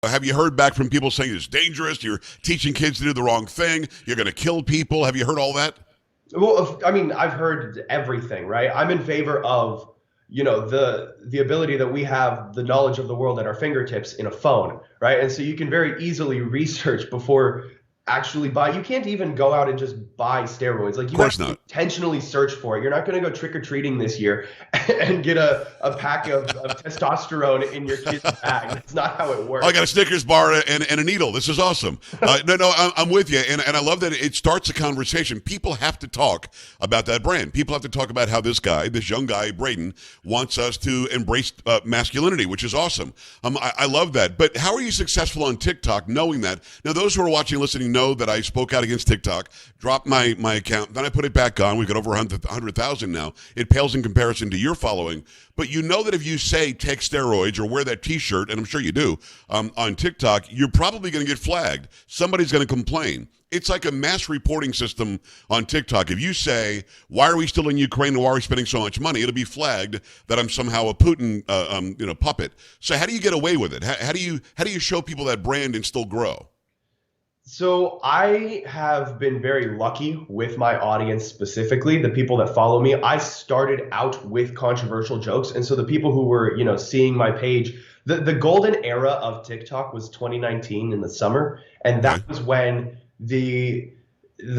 Have you heard back from people saying it's dangerous? You're teaching kids to do the wrong thing. You're going to kill people. Have you heard all that? Well, I mean, I've heard everything, right? I'm in favor of, the ability that we have the knowledge of the world at our fingertips in a phone, right? And so you can very easily research before actually buy. You can't even go out and just buy steroids. Like Of you have course to not. intentionally search for it. You're not going to go trick or treating this year and get a pack of testosterone in your kid's bag. That's not how it Oh, I works. got a Snickers bar and a needle. This is awesome. No, I'm with you. And I love that it starts a conversation. People have to talk about that brand. People have to talk about how this young guy, Braeden, wants us to embrace masculinity, which is awesome. I love that. But how are you successful on TikTok knowing that? Now, those who are watching and listening know that I spoke out against TikTok, dropped my account, then I put it back on. We've got over 100,000 now. It pales in comparison to your following. But you know that if you say take steroids or wear that T-shirt, and I'm sure you do, on TikTok, you're probably going to get flagged. Somebody's going to complain. It's like a mass reporting system on TikTok. If you say, why are we still in Ukraine and why are we spending so much money, it'll be flagged that I'm somehow a Putin puppet. So how do you get away with it? How do you show people that brand and still grow? So I have been very lucky with my audience, specifically the people that follow me. I started out with controversial jokes. And so the people who were, seeing my page, the golden era of TikTok was 2019 in the summer. And that was when the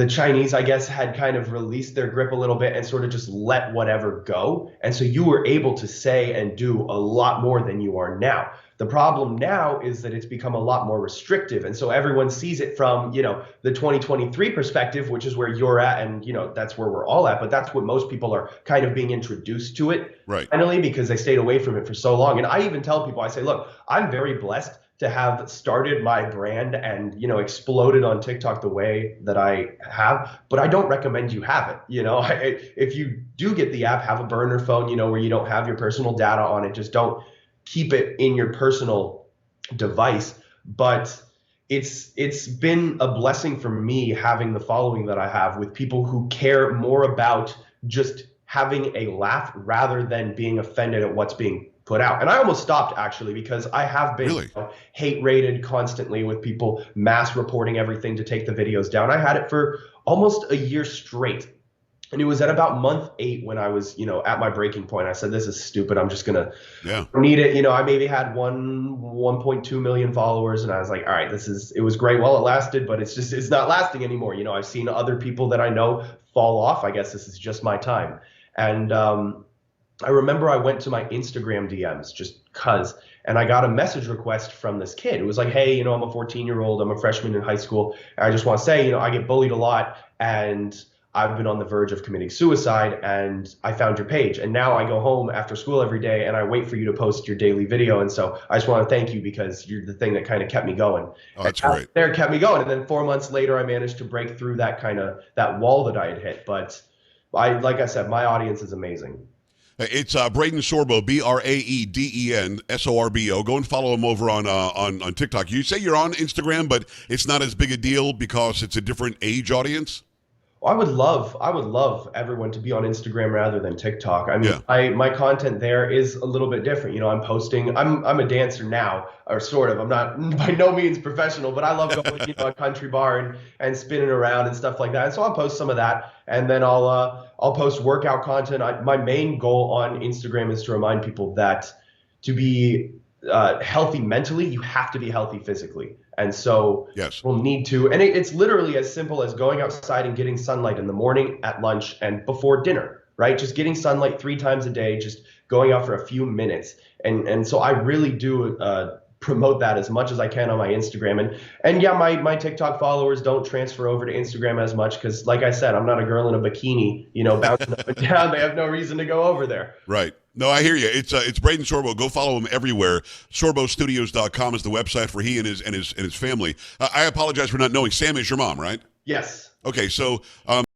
Chinese, I guess, had kind of released their grip a little bit and sort of just let whatever go. And so you were able to say and do a lot more than you are now. The problem now is that it's become a lot more restrictive. And so everyone sees it from, the 2023 perspective, which is where you're at. And, that's where we're all at. But that's what most people are kind of being introduced to it finally, because they stayed away from it for so long. And I even tell people, I say, look, I'm very blessed to have started my brand and, exploded on TikTok the way that I have, but I don't recommend you have it. If you do get the app, have a burner phone, where you don't have your personal data on it. Just don't keep it in your personal device. But it's been a blessing for me having the following that I have with people who care more about just having a laugh rather than being offended at what's being put out. And I almost stopped, actually, because I have been hate rated constantly with people mass reporting everything to take the videos down. I had it for almost a year straight. And it was at about month 8 when I was, at my breaking point. I said, this is stupid. I'm just going to need it. I maybe had 1.2 million followers. And I was like, all right, it was great while it lasted, but it's not lasting anymore. I've seen other people that I know fall off. I guess this is just my time. And I remember I went to my Instagram DMs just cause, and I got a message request from this kid. It was like, hey, I'm a 14-year-old. I'm a freshman in high school. And I just want to say, I get bullied a lot and I've been on the verge of committing suicide, and I found your page. And now I go home after school every day and I wait for you to post your daily video. And so I just want to thank you because you're the thing that kind of kept me going. Oh, that's great. There kept me going. And then 4 months later, I managed to break through that wall that I had hit. But like I said, my audience is amazing. It's Braeden Sorbo, Braeden Sorbo. Go and follow him over on TikTok. You say you're on Instagram, but it's not as big a deal because it's a different age audience? I would love everyone to be on Instagram rather than TikTok. I mean, my content there is a little bit different. I'm posting. I'm a dancer now, or sort of. I'm not by no means professional, but I love going to a country bar and spinning around and stuff like that. And so I'll post some of that, and then I'll post workout content. My main goal on Instagram is to remind people that to be healthy mentally, you have to be healthy physically. And so we'll need to, and it's literally as simple as going outside and getting sunlight in the morning, at lunch, and before dinner, right? Just getting sunlight 3 times a day, just going out for a few minutes. And so I really do promote that as much as I can on my Instagram. And yeah, my TikTok followers don't transfer over to Instagram as much because, like I said, I'm not a girl in a bikini, bouncing up and down. They have no reason to go over there. Right. No, I hear you. It's Braeden Sorbo. Go follow him everywhere. SorboStudios.com is the website for he and his family. I apologize for not knowing. Sam is your mom, right? Yes. Okay, so